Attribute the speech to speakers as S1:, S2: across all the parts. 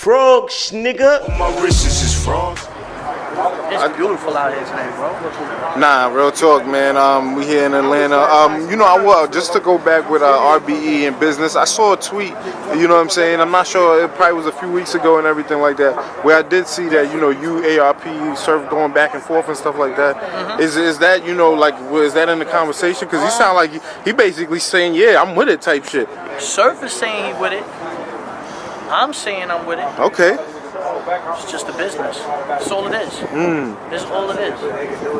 S1: Frogs, nigga.
S2: My wrists is frogs.
S3: It's beautiful out here today, bro.
S4: Nah, real talk, man. We here in Atlanta. You know, just to go back with RBE and business, I saw a tweet, you know what I'm saying? I'm not sure, it probably was a few weeks ago and everything like that, where I did see that, you know, you, ARP, Surf going back and forth and stuff like that. Is that, you know, like, is that in the conversation? Because he sound like he basically saying, yeah, I'm with it type shit.
S3: Surf is saying he with it. I'm saying I'm with it.
S4: Okay.
S3: It's just a business. That's all it is. That's all it is.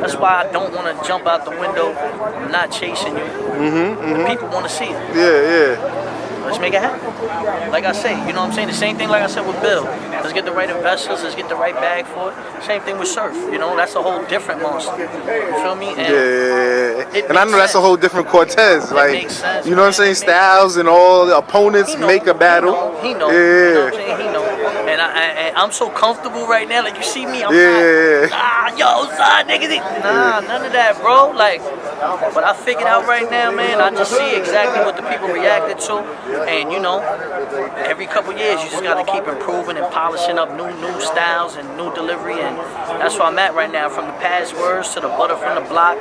S3: That's why I don't want to jump out the window. I'm not chasing you. The people want to see it.
S4: Yeah.
S3: Let's make it happen. Like I say, you know what I'm saying? The same thing like I said with Bill. Let's get the right investors. Let's get the right bag for it. Same thing with Surf. You know, that's a whole different monster. You feel me? And
S4: and I know that's a whole different Cortez. Like,
S3: makes sense,
S4: you know what I'm saying? Styles and all the opponents make a battle.
S3: He know.
S4: Yeah.
S3: You know what I'm saying? He know. And I'm so comfortable right now. Like, you see me, I'm not, yo, son, niggas. Nah, none of that, bro. Like, but I figured out right now, man, I just see exactly what the people reacted to. And, you know, every couple years, you just got to keep improving and polishing up new styles and new delivery. And that's where I'm at right now. From the past words to the butter from the block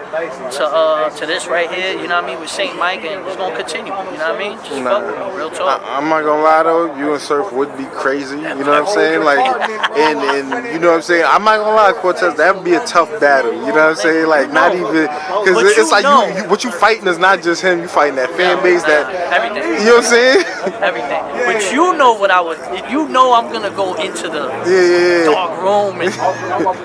S3: to this right here, you know what I mean, with St. Mike. And it's going to continue, you know what I mean? Just fuck with me, real talk.
S4: I'm not going to lie, though. You and Surf would be crazy. You know what I'm saying? Like, and you know what I'm saying? I'm not gonna lie, Cortez, that would be a tough battle. You know what I'm saying? Like, not even, because it's like what you fighting is not just him. You fighting that fan base, that
S3: everything.
S4: You know what I'm saying?
S3: Everything. But you know what I would. You know I'm gonna go into the dark room and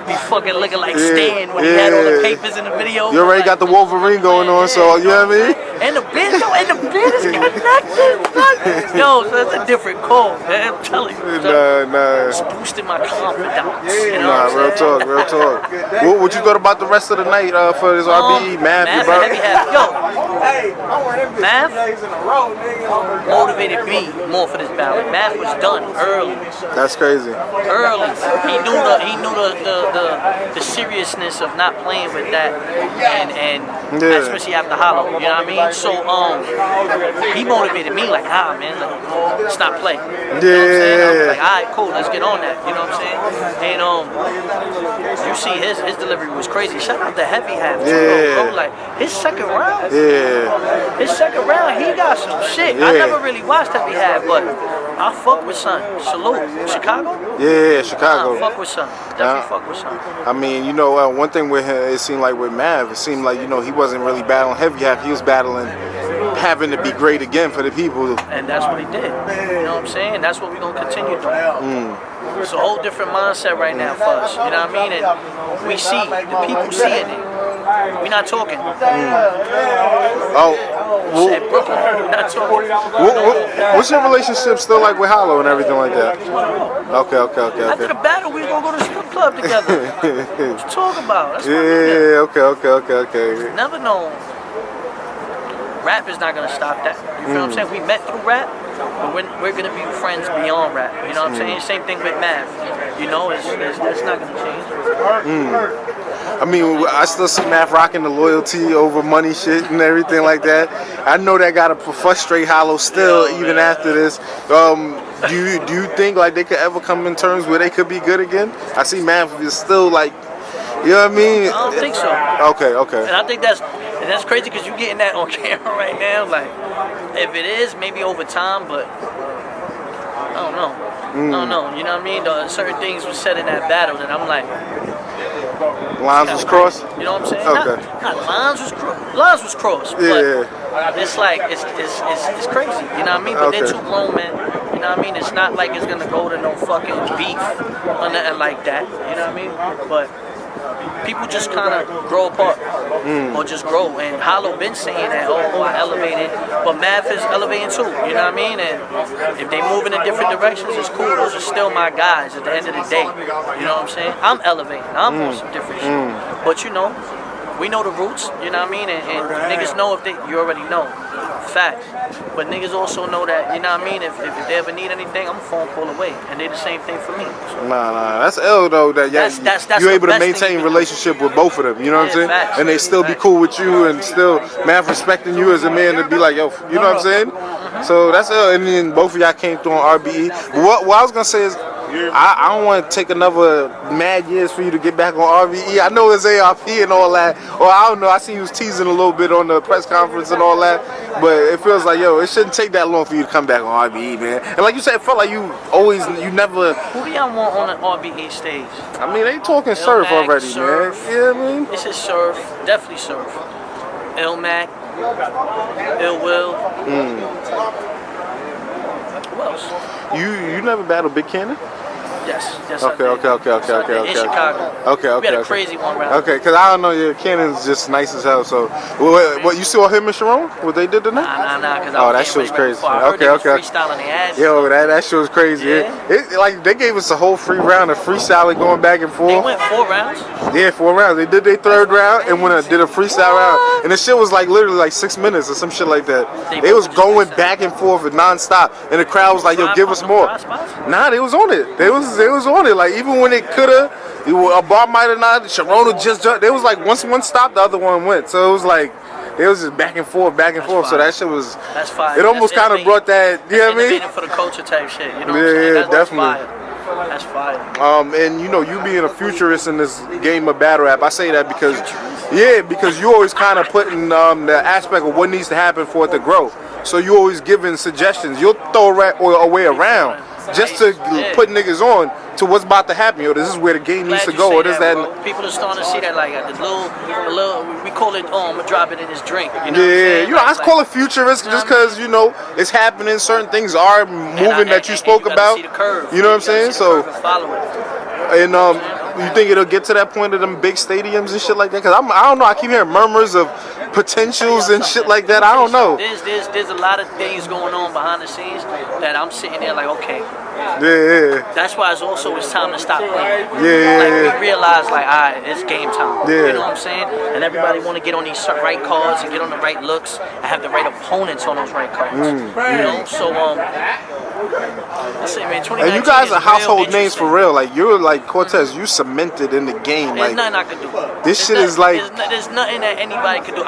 S3: be fucking looking like Stan when he had all the papers in the video.
S4: You already got the Wolverine going on, so you know what I mean?
S3: And the bid is connected. Yo, so it's a different call, man. I'm telling you.
S4: Nah.
S3: It's boosting my confidence. You know
S4: real talk. What you thought about the rest of the night for this RBE? Math,
S3: Yo, Math motivated me more for this battle. Math was done early.
S4: That's crazy.
S3: Early. He knew the seriousness of not playing with that, and especially after Hollow. You know what I mean? So he motivated me like, man, let's not play. You know what I'm saying? I was like, all right, cool, let's get on that. You know what I'm saying? And you see his delivery was crazy. Shout out to Heavy Half too, bro. Like his second round. His second round, he got some shit. I never really watched Heavy Half, but I fuck with son. Salute. Chicago?
S4: Yeah, Chicago.
S3: Fuck with son. Definitely fuck with son.
S4: I mean, you know, one thing with him, it seemed like with Mav, it seemed like, you know, he wasn't really battling Heavy Half. He was battling having to be great again for the people.
S3: And that's what he did. You know what I'm saying? That's what we're going to continue doing. It's a whole different mindset right now for us. You know what I mean? And we see, the people seeing it. We're not talking. Shit, Brooklyn, we're not talking.
S4: What's your relationship still like with Hollow and everything like that? Okay.
S3: After the battle, we're going to go to the strip club together. What you talking about? That's
S4: okay.
S3: Never known. Rap is not going to stop that. You feel what I'm saying? We met through rap, but we're going to be friends beyond rap. You know what I'm saying? Same thing with Math. You know, that's not going to change.
S4: I mean, I still see Math rocking the loyalty over money shit and everything like that. I know that got to frustrate Hollow still, even after this. Do you think like they could ever come in terms where they could be good again? I see Math is still like, you know what I mean?
S3: I don't think so.
S4: Okay.
S3: And I think that's crazy because you're getting that on camera right now. Like, if it is, maybe over time, but I don't know. I don't know. You know what I mean? Certain things were said in that battle that I'm like,
S4: lines was crossed?
S3: You know what I'm saying?
S4: Okay.
S3: Not lines was crossed. But it's like it's crazy. You know what I mean? But they're two grown men. You know what I mean? It's not like it's gonna go to no fucking beef or nothing like that. You know what I mean? But people just kind of grow apart or just grow. And Hollow been saying that, I elevated, but Math is elevating too. You know what I mean? And if they moving in different directions, it's cool. Those are still my guys at the end of the day. You know what I'm saying? I'm elevating. I'm on some different shit. But you know, we know the roots. You know what I mean? And niggas know if you already know. Fact. But niggas also know that, you know what I mean, if they ever need anything, I'm a phone call away. And they the same thing for me. So. Nah,
S4: that's ill though, that you're able to maintain relationship with both of them, you know what I'm saying?
S3: Facts,
S4: and they still be cool with you and still Math respecting you as a man to be like, yo, you know what I'm saying? So that's ill, and then both of y'all came through on RBE. What I was gonna say is, I don't want to take another mad years for you to get back on RBE. I know it's ARP and all that, or I don't know. I see you was teasing a little bit on the press conference and all that, but it feels like, yo, it shouldn't take that long for you to come back on RBE, man. And like you said, it felt like you never.
S3: Who do y'all want on the RBE stage?
S4: I mean, they talking surf already,
S3: surf.
S4: man. You know what I mean?
S3: This is surf, definitely surf. Ilmac, Ill Will. Who else?
S4: You never battled Big Cannon?
S3: Yes.
S4: Okay.
S3: In Chicago.
S4: Okay.
S3: We had a crazy one round.
S4: Okay, because I don't know, yeah, Cannon's just nice as hell. So, what you saw him and Sharon? What they did tonight?
S3: Nah.
S4: That shit was crazy.
S3: Okay. Freestyling their ass.
S4: Yo, that shit was crazy.
S3: Yeah.
S4: It like they gave us a whole free round of freestyling going back and forth.
S3: They went 4 rounds.
S4: Yeah, 4 rounds. They did their 3rd round and did a freestyle round, and the shit was like literally like 6 minutes or some shit like that. They was going back and forth and nonstop, and the crowd was like, "Yo, give us more." Nah, they was on it. They was on it. Like even when it coulda, a bar might have not. Sharon just jumped. They was like once one stopped, the other one went. So it was like it was just back and forth. So that shit was.
S3: That's fire.
S4: It almost kind of brought that. You know what I mean?
S3: For the culture type shit. You know what I'm saying?
S4: Yeah, definitely.
S3: That's fire.
S4: And you know, you being a futurist in this game of battle rap, I say that because you always kind of putting the aspect of what needs to happen for it to grow. So you always giving suggestions. You'll throw a way around just to put niggas on to what's about to happen. Yo, this is where the game needs to go. Or this, that.
S3: People are starting to see that, like the little, we call it, drop it in his drink. You know
S4: yeah, you know, I call it futurist just because, you know, it's happening. Certain things are moving that you spoke about. You know what I'm saying? So, and you think it'll get to that point of them big stadiums and shit like that? Because I don't know. I keep hearing murmurs of potentials and shit like that. I don't know.
S3: There's a lot of things going on behind the scenes that I'm sitting there like, okay.
S4: Yeah.
S3: That's why it's time to stop playing.
S4: Yeah.
S3: Like we realize, like, alright, it's game time.
S4: Yeah.
S3: You know what I'm saying? And everybody want to get on these right cards and get on the right looks and have the right opponents on those right cards. You know, so let's say, man, 2019
S4: and you guys are household names
S3: interesting.
S4: for real. Like you're like Cortez, you cemented in the game.
S3: There's
S4: like
S3: nothing I could do.
S4: This shit is like
S3: there's nothing that anybody could do.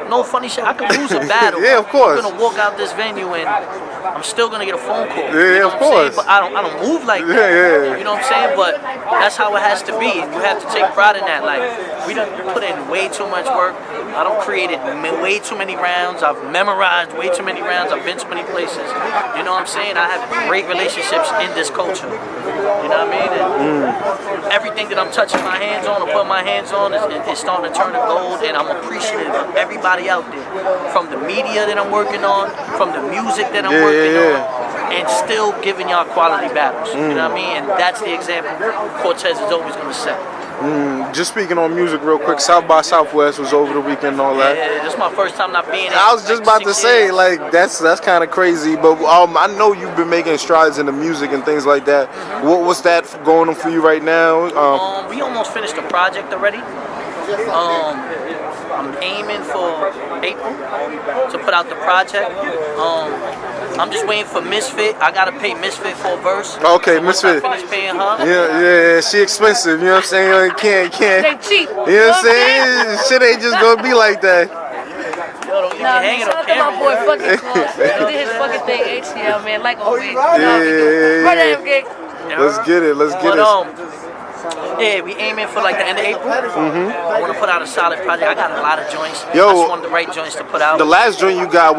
S3: No funny shit. I could lose a battle.
S4: Yeah, of course.
S3: I'm gonna walk out this venue and I'm still gonna get a phone call.
S4: Yeah,
S3: you know
S4: of course.
S3: But I don't move like that.
S4: Yeah.
S3: You know what I'm saying? But that's how it has to be. You have to take pride in that. Like we done put in way too much work. I don't created way too many rounds. I've memorized way too many rounds. I've been to many places. You know what I'm saying? I have great relationships in this culture. You know what I mean? And everything that I'm touching my hands on or putting my hands on is starting to turn to gold, and I'm appreciative of everybody out there. From the media that I'm working on, from the music that I'm working on, and still giving y'all quality battles. You know what I mean? And that's the example Cortez is always going to set.
S4: Just speaking on music real quick, South by Southwest was over the weekend and all that.
S3: Yeah, this is my first time not being there.
S4: I was just about to say, like, that's kind of crazy, but I know you've been making strides in the music and things like that. What's that going on for you right now?
S3: We almost finished the project already. I'm aiming for April to put out the project. I'm just waiting for Misfit. I gotta pay Misfit for a verse.
S4: Okay,
S3: so
S4: Misfit.
S3: I finish paying her.
S4: Yeah, she expensive. You know what I'm saying? You can't.
S1: They cheap.
S4: You know what I'm saying? Shit ain't just gonna be like that.
S3: Yo, don't
S1: Nah,
S3: hang it
S1: shout
S3: on
S1: out to my
S3: camera.
S1: boy fucking Cortez. He did his fucking thing, HCL, man, like always.
S4: Yeah.
S1: Run that, okay?
S4: Let's get it.
S3: Yeah, we aiming for like the end of April. I want to put out a solid project. I got a lot of joints.
S4: Yo,
S3: I just want the right joints to put out.
S4: The last joint you got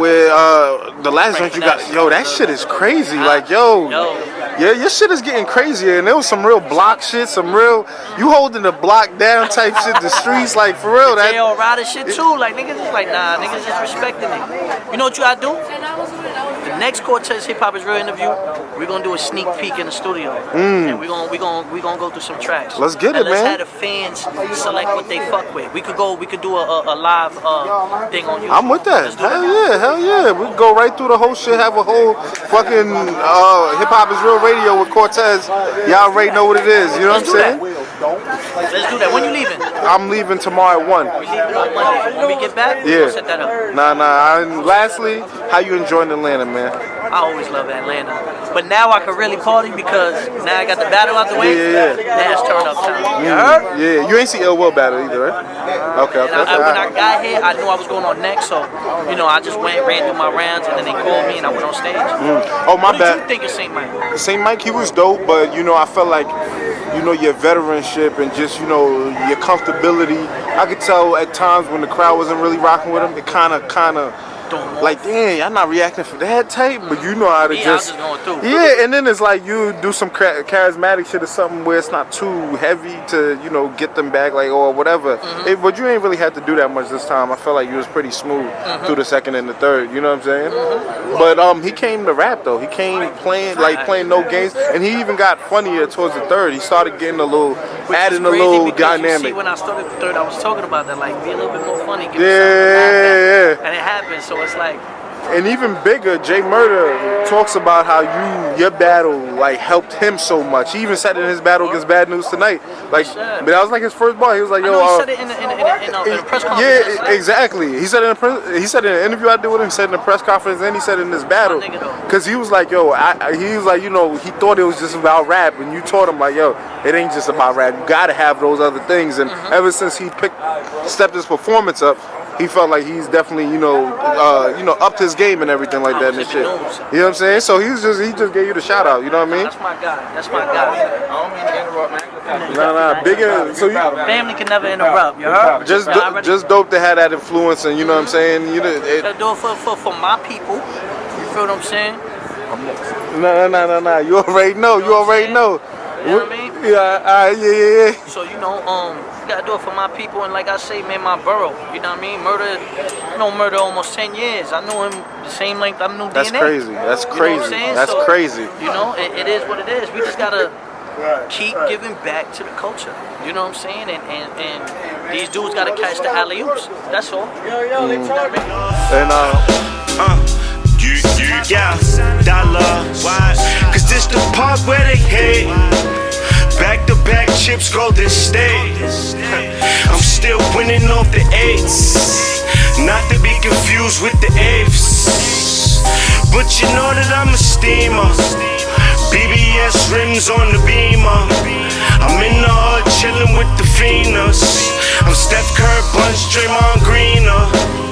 S4: yo, that shit is crazy. Like, yo. Yeah, your shit is getting crazier, and there was some real block shit, you holding the block down type shit, the streets, like, for real.
S3: That J.O. Ryder shit too, like, niggas is like, nah, niggas is respecting it. You know what you gotta do? The next Cortez Hip Hop is Real interview, we're gonna do a sneak peek in the studio, and we're gonna go through some tracks.
S4: Let's get it,
S3: let's
S4: man.
S3: have the fans select what they fuck with. We could do a live thing on YouTube.
S4: I'm with that. Hell yeah. We can go right through the whole shit, have a whole fucking Hip Hop is Real radio with Cortez. Y'all already know what it is. You know what I'm saying?
S3: Let's do that. When you leaving?
S4: I'm leaving tomorrow at 1.
S3: We leaving on Monday. When we get back, we'll set that up.
S4: Nah. And lastly, how you enjoying Atlanta, man?
S3: I always love Atlanta. But now I can really party because now I got the battle out the way.
S4: Yeah.
S3: Now it's turn up time. You heard?
S4: Yeah, you ain't see Ill Will battle either, right? Okay.
S3: When I got here, I knew I was going on next, so I just ran through my rounds, and then they called me, and I went on stage.
S4: Oh, my bad.
S3: What did you think of St. Mike?
S4: St. Mike, he was dope, but I felt like your veteranship and just your comfortability. I could tell at times when the crowd wasn't really rocking with him, it kind of. Like, dang, y'all not reacting for that type, but you know how to just
S3: going through.
S4: Yeah, and then it's like you do some charismatic shit or something where it's not too heavy to, get them back, like, or whatever. But you ain't really had to do that much this time. I felt like you was pretty smooth through the second and the third, you know what I'm saying? But he came to rap though. He came playing no games, and he even got funnier towards the third. He started getting adding a little dynamic.
S3: You see, when I started the third, I was talking about that, like, be a little bit more funny, give
S4: yeah.
S3: And it happened, so it's like.
S4: And even bigger, Jay Murder talks about how your battle helped him so much. He even said in his battle against Bad News Tonight, but that was like his first bar. He was like, "Yo,"
S3: he said it in a press conference.
S4: Yeah, exactly. He said in an interview I did with him. He said in the press conference, and he said in this battle, because he was like, "Yo," he was like, he thought it was just about rap, and you taught him like, "Yo, it ain't just about rap. You gotta have those other things." And ever since he stepped his performance up, he felt like he's definitely, upped his game and everything like that and shit. You know what I'm saying? So he just gave you the shout out. You know what I mean?
S3: That's my guy. I don't mean to interrupt, man.
S4: Nah. Bigger. So
S3: family can never interrupt. You heard?
S4: Just dope to have that influence, and you know what I'm saying.
S3: Gotta do it for my people. You feel what I'm saying?
S4: Nah. You already know.
S3: You know what I mean?
S4: Yeah.
S3: So you gotta do it for my people, and like I say, man, my borough. You know what I mean? Murder almost 10 years. I knew him the same length I knew DNA.
S4: That's crazy. That's crazy.
S3: You know what I'm saying?
S4: That's crazy.
S3: It is what it is. We just gotta keep giving back to the culture. You know what I'm saying? And these dudes gotta catch the alley-oops. That's all.
S2: Yeah, dollar. Why? Cause this the part where they hate. Back-to-back chips, Golden State. I'm still winning off the eights, not to be confused with the eighths. But you know that I'm a steamer. BBS rims on the Beamer. I'm in the hood chillin' with the Phoenix. I'm Steph Curry, Bunch, Draymond